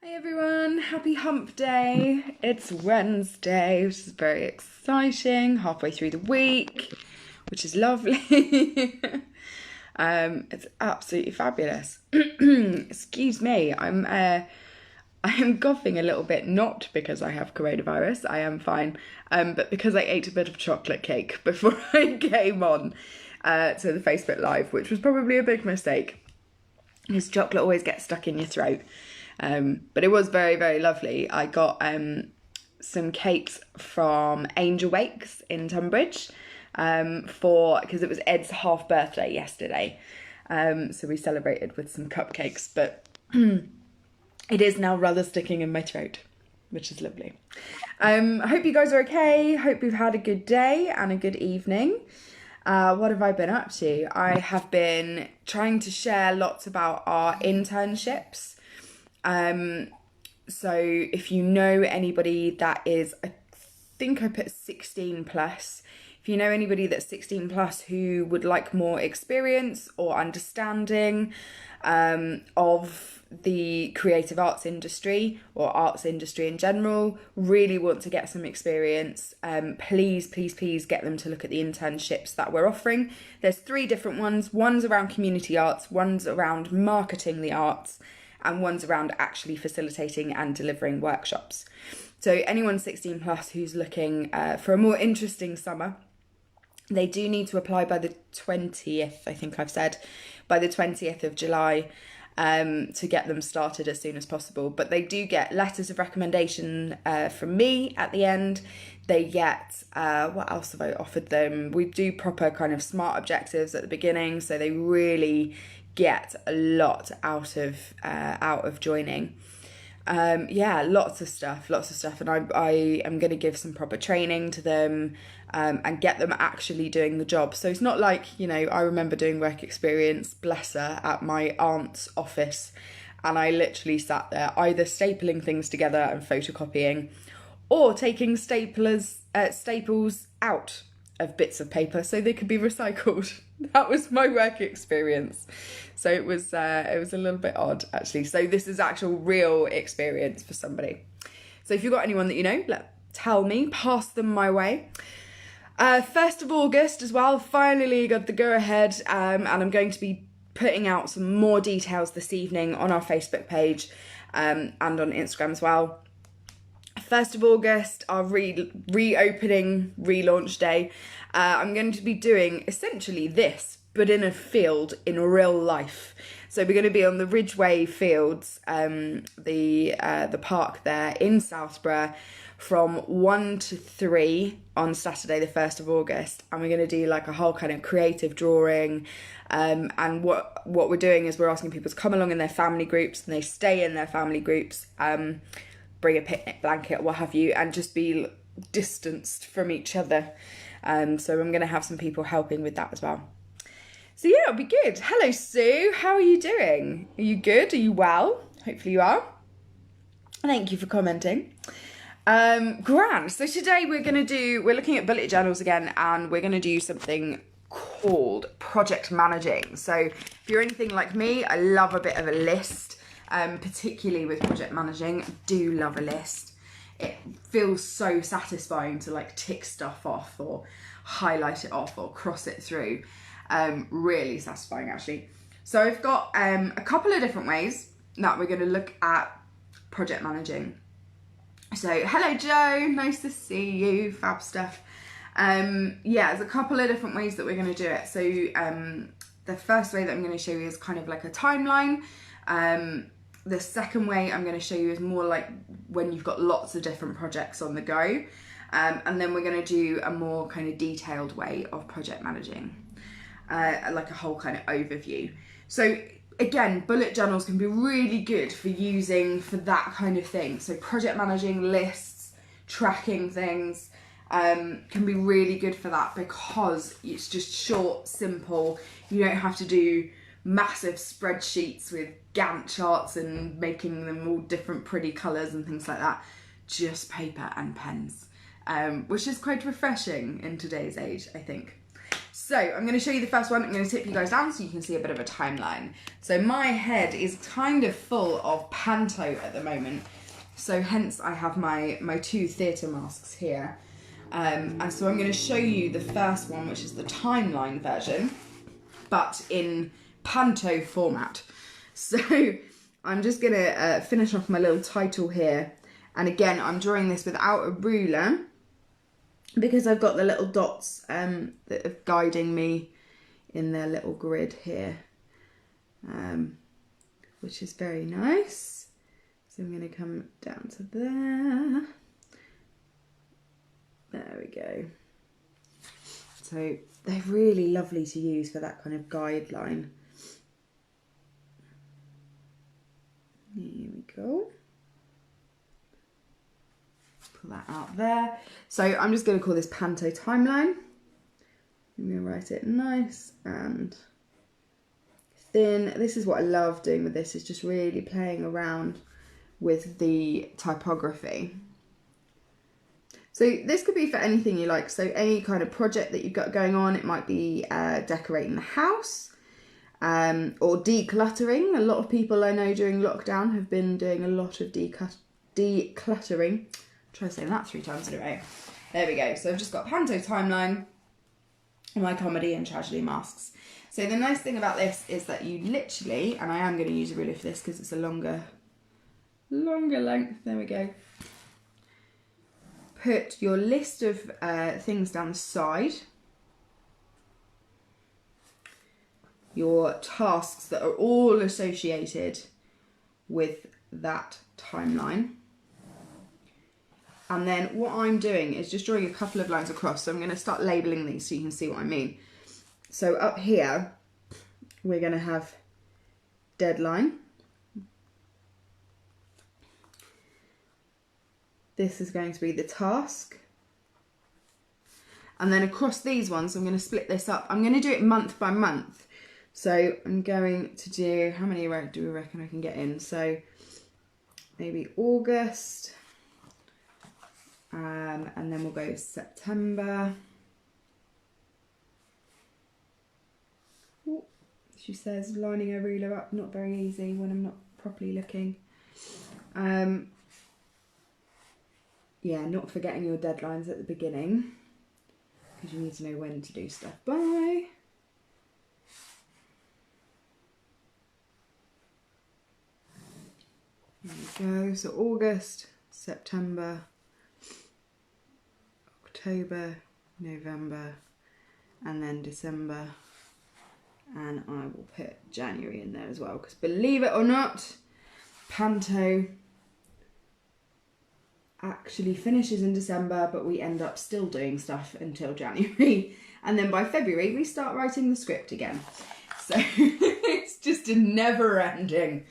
Hi everyone, happy hump day. It's Wednesday, which is very exciting, halfway through the week, which is lovely. It's absolutely fabulous. Excuse me, I am coughing a little bit, not because I have coronavirus, I am fine, but because I ate a bit of chocolate cake before I came on to the Facebook Live, which was probably a big mistake, because chocolate always gets stuck in your throat. But it was very, very lovely. I got some cakes from Angel Wakes in Tunbridge because it was Ed's half birthday yesterday. So we celebrated with some cupcakes, but it is now rather sticking in my throat, which is lovely. I hope you guys are okay. Hope you've had a good day and a good evening. What have I been up to? I have been trying to share lots about our internships. So if you know anybody that is, I think I put 16 plus, if you know anybody that's 16 plus who would like more experience or understanding of the creative arts industry or arts industry in general, really want to get some experience, please get them to look at the internships that we're offering. There's 3 different ones. One's around community arts, one's around marketing the arts, and one's around actually facilitating and delivering workshops. So anyone 16 plus who's looking for a more interesting summer, they do need to apply by the 20th, I think I've said, by the 20th of July to get them started as soon as possible. But they do get letters of recommendation from me at the end. They get, what else have I offered them? We do proper kind of SMART objectives at the beginning, so they really get a lot out of joining. Lots of stuff, and I am going to give some proper training to them and get them actually doing the job. So it's not like, I remember doing work experience, bless her, at my aunt's office, and I literally sat there either stapling things together and photocopying or taking staples out of bits of paper so they could be recycled. That was my work experience. So it was a little bit odd, actually. So this is actual real experience for somebody. So if you've got anyone that you know, tell me, pass them my way. 1st of August as well, finally got the go ahead, and I'm going to be putting out some more details this evening on our Facebook page and on Instagram as well. 1st of August, our reopening, relaunch day. I'm going to be doing essentially this, but in a field, in real life. So we're going to be on the Ridgeway Fields, the park there in Southborough, from 1 to 3 on Saturday the 1st of August. And we're going to do like a whole kind of creative drawing. And what we're doing is we're asking people to come along in their family groups, and they stay in their family groups, bring a picnic blanket, what have you, and just be distanced from each other. So I'm going to have some people helping with that as well. So yeah, it'll be good. Hello, Sue. How are you doing? Are you good? Are you well? Hopefully you are. Thank you for commenting. Grand. So today we're looking at bullet journals again, and we're going to do something called project managing. So if you're anything like me, I love a bit of a list. Particularly with project managing, I do love a list. It feels so satisfying to like tick stuff off or highlight it off or cross it through. Really satisfying, actually. So I've got a couple of different ways that we're going to look at project managing. So hello Joe, nice to see you, fab stuff. There's a couple of different ways that we're going to do it. So the first way that I'm going to show you is kind of like a timeline. The second way I'm going to show you is more like when you've got lots of different projects on the go. And then we're going to do a more kind of detailed way of project managing, like a whole kind of overview. So again, bullet journals can be really good for using for that kind of thing. So project managing lists, tracking things, can be really good for that because it's just short, simple. You don't have to do massive spreadsheets with Gantt charts and making them all different pretty colours and things like that. Just paper and pens, which is quite refreshing in today's age, I think. So I'm going to show you the first one. I'm going to tip you guys down so you can see a bit of a timeline. So my head is kind of full of panto at the moment. So hence I have my 2 theatre masks here. And so I'm going to show you the first one, which is the timeline version, but in panto format. So I'm just going to finish off my little title here. And again, I'm drawing this without a ruler because I've got the little dots that are guiding me in their little grid here, which is very nice. So I'm going to come down to there. There we go. So they're really lovely to use for that kind of guideline. Here we go. Pull that out there. So I'm just going to call this Panto Timeline. I'm going to write it nice and thin. This is what I love doing with this, is just really playing around with the typography. So this could be for anything you like. So any kind of project that you've got going on, it might be decorating the house or decluttering. A lot of people I know during lockdown have been doing a lot of decluttering. Try saying that 3 times in a row. There we go. So I've just got Panto Timeline and my comedy and tragedy masks. So the nice thing about this is that you literally, and I am going to use a ruler for this because it's a longer length. There we go. Put your list of things down the side, your tasks that are all associated with that timeline. And then what I'm doing is just drawing a couple of lines across. So I'm going to start labelling these so you can see what I mean. So up here, we're going to have deadline. This is going to be the task. And then across these ones, I'm going to split this up. I'm going to do it month by month. So I'm going to do, how many do we reckon I can get in? So maybe August. And then we'll go September. Ooh, she says lining a ruler up, not very easy when I'm not properly looking. Yeah, not forgetting your deadlines at the beginning, because you need to know when to do stuff by. There we go. So August, September, October, November, and then December. And I will put January in there as well, because believe it or not, Panto actually finishes in December, but we end up still doing stuff until January. And then by February, we start writing the script again. So it's just a never ending.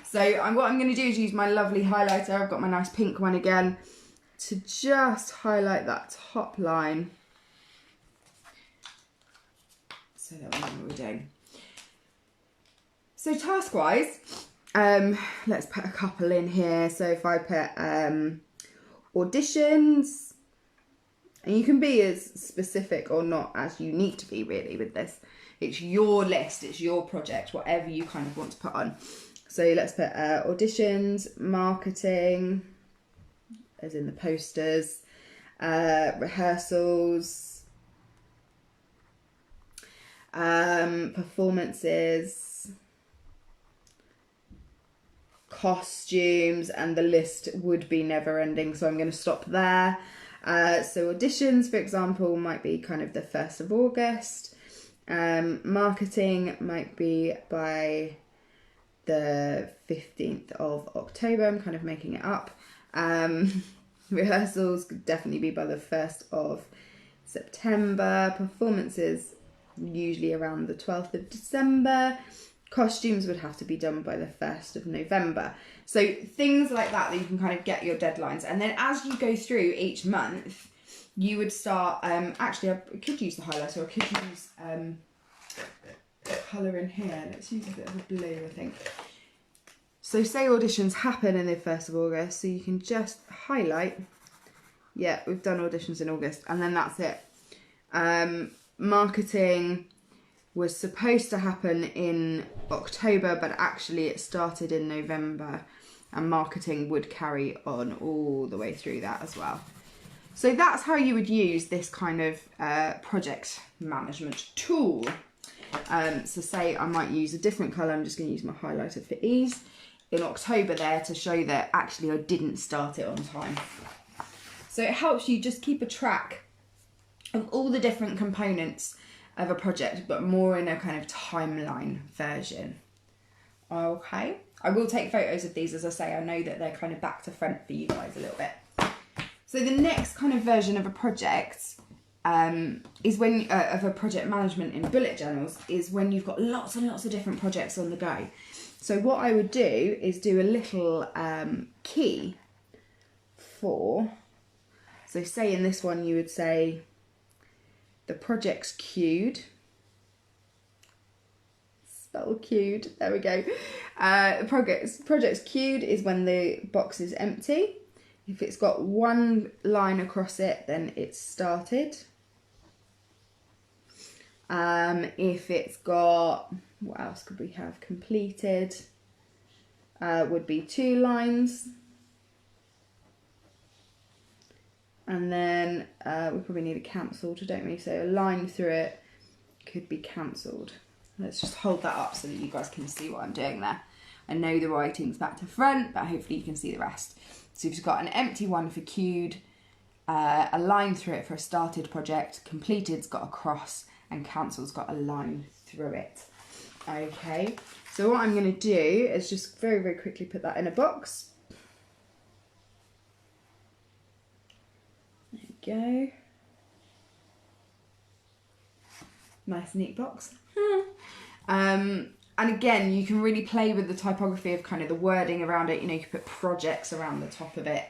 So what I'm going to do is use my lovely highlighter. I've got my nice pink one again to just highlight that top line. So that we know what we're doing. So task-wise, let's put a couple in here. So if I put auditions, and you can be as specific or not as you need to be really with this. It's your list, it's your project, whatever you kind of want to put on. So let's put auditions, marketing, as in the posters, rehearsals, performances, costumes, and the list would be never ending, so I'm going to stop there. So auditions, for example, might be kind of the 1st of August. Marketing might be by the 15th of October. I'm kind of making it up. Rehearsals could definitely be by the 1st of September. Performances usually around the 12th of December. Costumes would have to be done by the 1st of November. So things like that you can kind of get your deadlines. And then as you go through each month, you would start, actually I could use the highlighter, I could use colour in here. Let's use a bit of a blue, I think. So say auditions happen in the 1st of August, so you can just highlight, yeah, we've done auditions in August, and then that's it. marketing was supposed to happen in October, but actually it started in November, and marketing would carry on all the way through that as well. So that's how you would use this kind of project management tool. So say I might use a different colour. I'm just going to use my highlighter for ease in October there to show that actually I didn't start it on time. So it helps you just keep a track of all the different components of a project, but more in a kind of timeline version. Okay, I will take photos of these. As I say, I know that they're kind of back to front for you guys a little bit. So the next kind of version of a project is when of a project management in bullet journals is when you've got lots and lots of different projects on the go. So what I would do is do a little key for, so say in this one you would say the project's queued. Spell queued, there we go. Project's queued is when the box is empty. If it's got one line across it, then it's started. If it's got, what else could we have? Completed would be 2 lines. And then we probably need a cancelled, don't we? So a line through it could be cancelled. Let's just hold that up so that you guys can see what I'm doing there. I know the writing's back to front, but hopefully you can see the rest. So you've got an empty one for queued, a line through it for a started project, completed's got a cross, and cancelled's got a line through it. Okay, so what I'm going to do is just very, very quickly put that in a box. There we go. Nice neat box. And again, you can really play with the typography of kind of the wording around it. You know, you can put projects around the top of it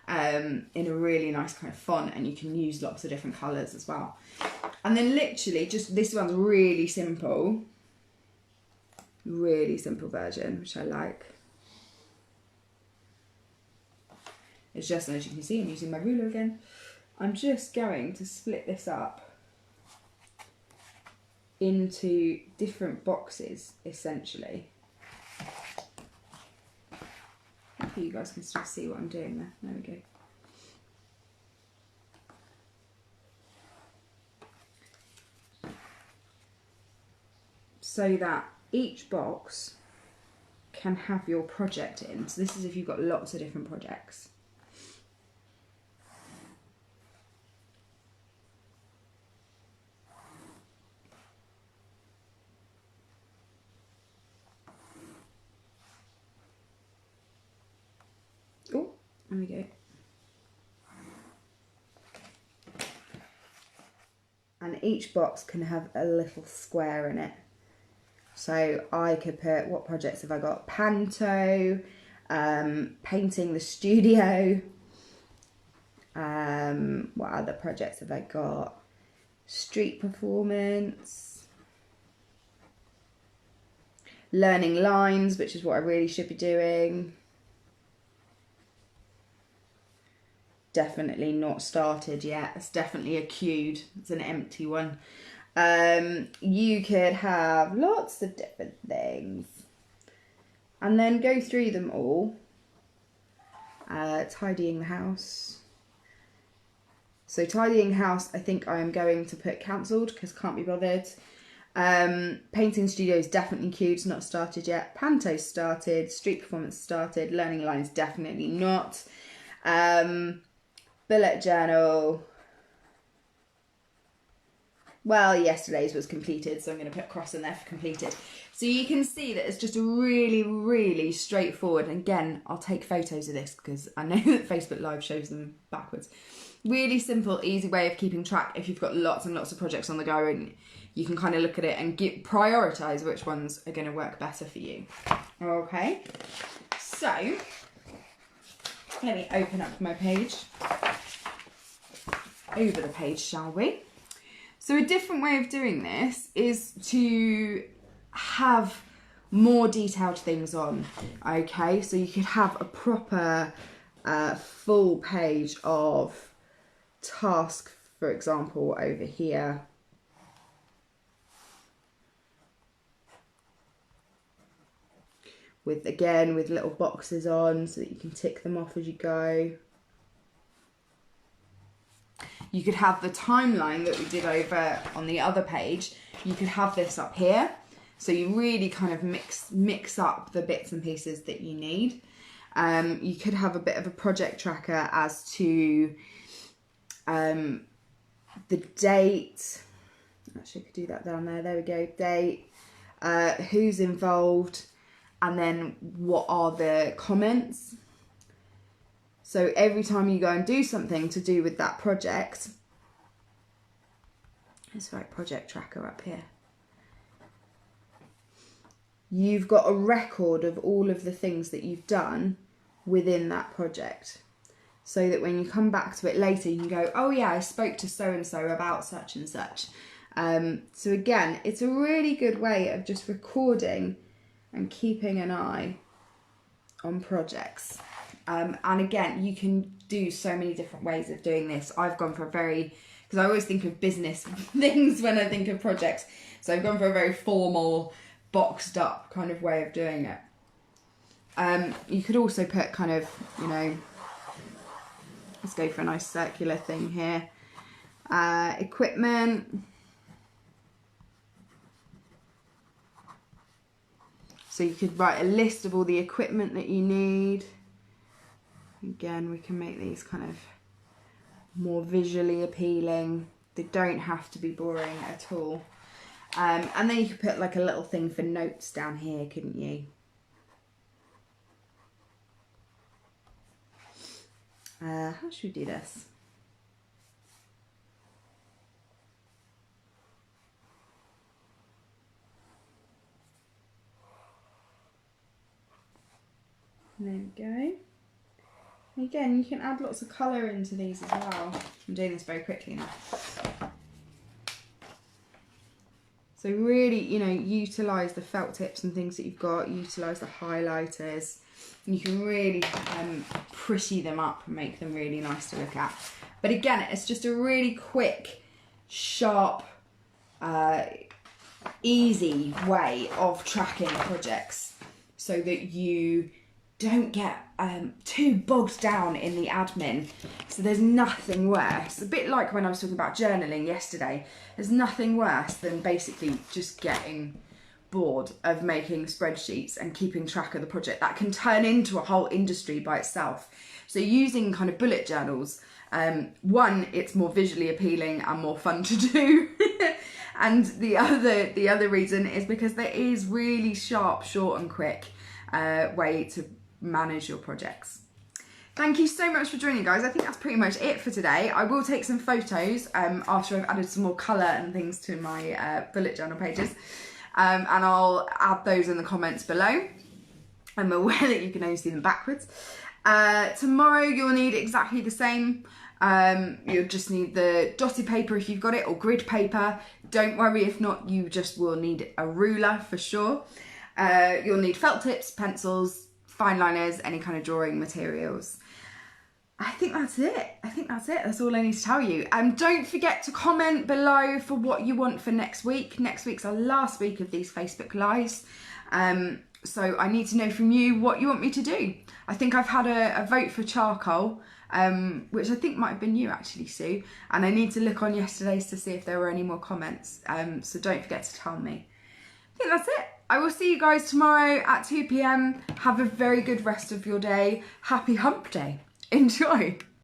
in a really nice kind of font, and you can use lots of different colours as well. And then literally just, this one's really simple version, which I like. It's just, as you can see, I'm using my ruler again. I'm just going to split this up into different boxes, essentially. Hopefully you guys can still see what I'm doing there. There we go. So that each box can have your project in. So this is if you've got lots of different projects. Oh, there we go. And each box can have a little square in it. So I could put, what projects have I got? Panto, painting the studio. What other projects have I got? Street performance. Learning lines, which is what I really should be doing. Definitely not started yet. It's definitely a queued. It's an empty one. You could have lots of different things and then go through them all. Tidying the house. So tidying house, I think I am going to put cancelled because can't be bothered. Painting studio is definitely queued, it's not started yet. Panto started, street performance started, learning lines definitely not. Bullet journal. Well, yesterday's was completed, so I'm going to put a cross in there for completed. So you can see that it's just a really, really straightforward. And again, I'll take photos of this because I know that Facebook Live shows them backwards. Really simple, easy way of keeping track if you've got lots and lots of projects on the go, and you can kind of look at it and prioritise which ones are going to work better for you. Okay, so let me open up my page. Over the page, shall we? So a different way of doing this is to have more detailed things on, okay? So you could have a proper full page of task, for example, over here. with little boxes on so that you can tick them off as you go. You could have the timeline that we did over on the other page. You could have this up here. So you really kind of mix up the bits and pieces that you need. You could have a bit of a project tracker as to the date. Actually, I could do that down there. There we go. Date, who's involved, and then what are the comments. So every time you go and do something to do with that project, let's write project tracker up here. You've got a record of all of the things that you've done within that project. So that when you come back to it later, you can go, oh yeah, I spoke to so-and-so about such and such. So again, it's a really good way of just recording and keeping an eye on projects. And again, you can do so many different ways of doing this. I've gone for because I always think of business things when I think of projects. So I've gone for a very formal, boxed up kind of way of doing it. You could also put kind of, let's go for a nice circular thing here. Equipment. So you could write a list of all the equipment that you need. Again, we can make these kind of more visually appealing. They don't have to be boring at all. And then you could put like a little thing for notes down here, couldn't you? How should we do this? There we go. Again, you can add lots of colour into these as well. I'm doing this very quickly now. So really, utilise the felt tips and things that you've got, utilise the highlighters. You can really pretty them up and make them really nice to look at. But again, it's just a really quick, sharp, easy way of tracking projects so that you don't get too bogged down in the admin. So there's nothing worse. A bit like when I was talking about journaling yesterday. There's nothing worse than basically just getting bored of making spreadsheets and keeping track of the project. That can turn into a whole industry by itself. So using kind of bullet journals, one, it's more visually appealing and more fun to do. And the other reason is because there is really sharp, short and quick way to manage your projects. Thank you so much for joining, guys. I think that's pretty much it for today. I will take some photos after I've added some more colour and things to my bullet journal pages, and I'll add those in the comments below. I'm aware that you can only see them backwards. Tomorrow you'll need exactly the same. You'll just need the dotted paper if you've got it, or grid paper. Don't worry if not, you just will need a ruler for sure. You'll need felt tips, pencils, fine liners, any kind of drawing materials. I think that's it. That's all I need to tell you. Don't forget to comment below for what you want for next week. Next week's our last week of these Facebook Lives. So I need to know from you what you want me to do. I think I've had a vote for charcoal, which I think might have been you actually, Sue. And I need to look on yesterday's to see if there were any more comments. So don't forget to tell me. I think that's it. I will see you guys tomorrow at 2 p.m. Have a very good rest of your day. Happy hump day. Enjoy.